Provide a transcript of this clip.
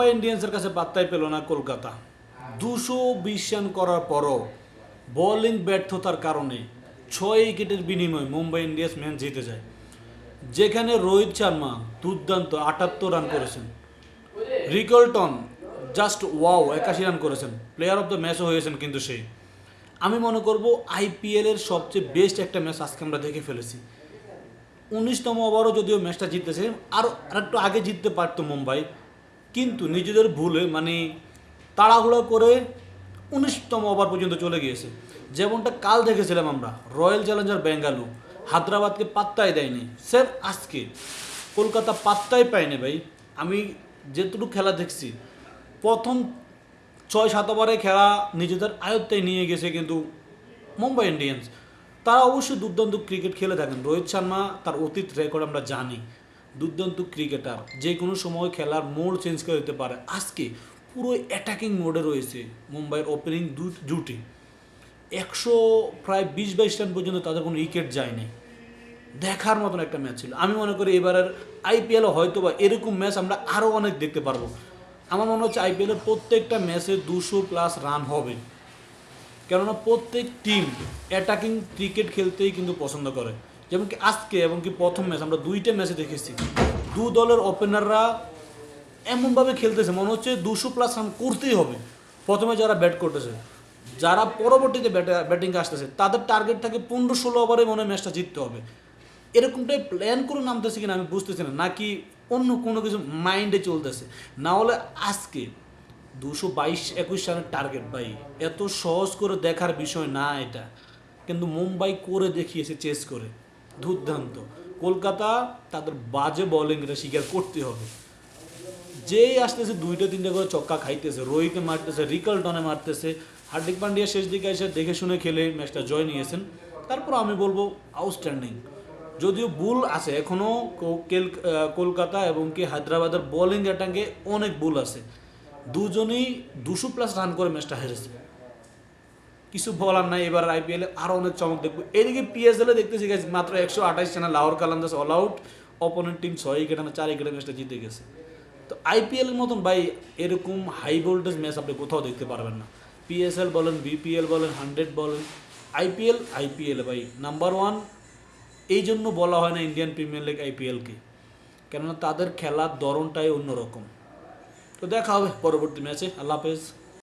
মুম্বাই ইন্ডিয়ান্সের কাছে পাত্তাই পেল না কলকাতা। 220 রান করার পরও বোলিং ব্যর্থতার কারণে 6 উইকেটের বিনিময়ে মুম্বাই ইন্ডিয়ান্স ম্যাচ জিতে যায়, যেখানে রোহিত শর্মা দুর্দান্ত 78 রান করেছেন, রিকলটন জাস্ট ওয়াও 81 রান করেছেন, প্লেয়ার অফ দ্য ম্যাচও হয়েছেন। কিন্তু সেই আমি মনে করব আইপিএলের সবচেয়ে বেস্ট একটা ম্যাচ আজকে আমরা দেখে ফেলেছি। 19তম ওভারও যদিও ম্যাচটা জিতেছে, আরেকটু আগে জিততে পারতো মুম্বাই, কিন্তু নিজেদের ভুলে মানে তাড়াহুড়ো করে 19তম ওভার পর্যন্ত চলে গিয়েছে। যেমনটা কাল দেখেছিলাম আমরা, রয়্যাল চ্যালেঞ্জার বেঙ্গালুরু হায়দ্রাবাদকে পাত্তাই দেয়নি, স্যার আজকে কলকাতা পাত্তাই পায়নি ভাই। আমি যেটুকু খেলা দেখছি, প্রথম 6-7 ওভারে খেলা নিজেদের আয়ত্তে নিয়ে গেছে কিন্তু মুম্বাই ইন্ডিয়ান্স। তারা অবশ্যই দুর্দান্ত ক্রিকেট খেলে থাকেন। রোহিত শর্মা তার অতীত রেকর্ড আমরা জানি, দুর্দান্ত ক্রিকেটার, যে কোনো সময় খেলার মোড চেঞ্জ করে দিতে পারে। আজকে পুরো অ্যাটাকিং মোডে রয়েছে মুম্বাইয়ের ওপেনিং জুটি। 100 প্রায় 20-22 রান পর্যন্ত তাদের কোনো উইকেট যায়নি। দেখার মতন একটা ম্যাচ ছিল। আমি মনে করি এবারের আইপিএলে হয়তো বা এরকম ম্যাচ আমরা আরও অনেক দেখতে পারবো। আমার মনে হচ্ছে আইপিএলের প্রত্যেকটা ম্যাচে 200+ রান হবে, কেননা প্রত্যেক টিম অ্যাটাকিং ক্রিকেট খেলতেই কিন্তু পছন্দ করে। যেমন কি আজকে এবং কি প্রথম ম্যাচ আমরা দুইটা ম্যাচে দেখেছি, দু দলের ওপেনাররা এমনভাবে খেলতেছে মনে হচ্ছে 200+ রান করতেই হবে। প্রথমে যারা ব্যাট করতেছে, যারা পরবর্তীতে ব্যাটিংয়ে আসতেছে, তাদের টার্গেট থাকে 15-16 ওভারে মনে হয় ম্যাচটা জিততে হবে। এরকমটাই প্ল্যান করে নামতেছে কিনা আমি বুঝতেছি না, নাকি অন্য কোনো কিছু মাইন্ডে চলতেছে। না হলে আজকে 222-21 রানের টার্গেট ভাই, এত সহজ করে দেখার বিষয় না এটা, কিন্তু মুম্বাই করে দেখিয়েছে চেস করে দুর্দান্ত। কলকাতা তাদের বাজে বোলিং এটা স্বীকার করতে হবে। যেই আসতেছে 2-3 করে চক্কা খাইতেছে, রোহিতে মারতেছে, রিকলটনে মারতেছে, হার্দিক পান্ডিয়া শেষ দিকে এসে দেখে শুনে খেলে ম্যাচটা জয় নিয়েছেন। তারপর আমি বলবো আউটস্ট্যান্ডিং। যদিও ভুল আছে এখনও কলকাতা এবং কি হায়দ্রাবাদের বোলিং অ্যাটাকে অনেক ভুল আছে, দুজনেই 200+ রান করে ম্যাচটা হেরেছে। কিছু বলার নাই, এবার আইপিএলে আরও অনেক চমক দেখবো। এদিকে পিএসএলে দেখতেছি গেছে মাত্র 128 রানে Lahore Qalandars all out, opponent team 6 wicket না 4 উইকেটে ম্যাচটা জিতে গেছে। তো আইপিএলের মতন ভাই এরকম হাই ভোল্টেজ ম্যাচ আপনি কোথাও দেখতে পারবেন না। পিএসএল বলেন, বিপিএল বলেন, 100 বলেন, আইপিএল ভাই নাম্বার 1। এই জন্য বলা হয় না ইন্ডিয়ান প্রিমিয়ার লিগ আইপিএলকে, কেননা তাদের খেলার ধরনটাই অন্যরকম। তো দেখা হবে পরবর্তী ম্যাচে। আল্লাহ হাফেজ।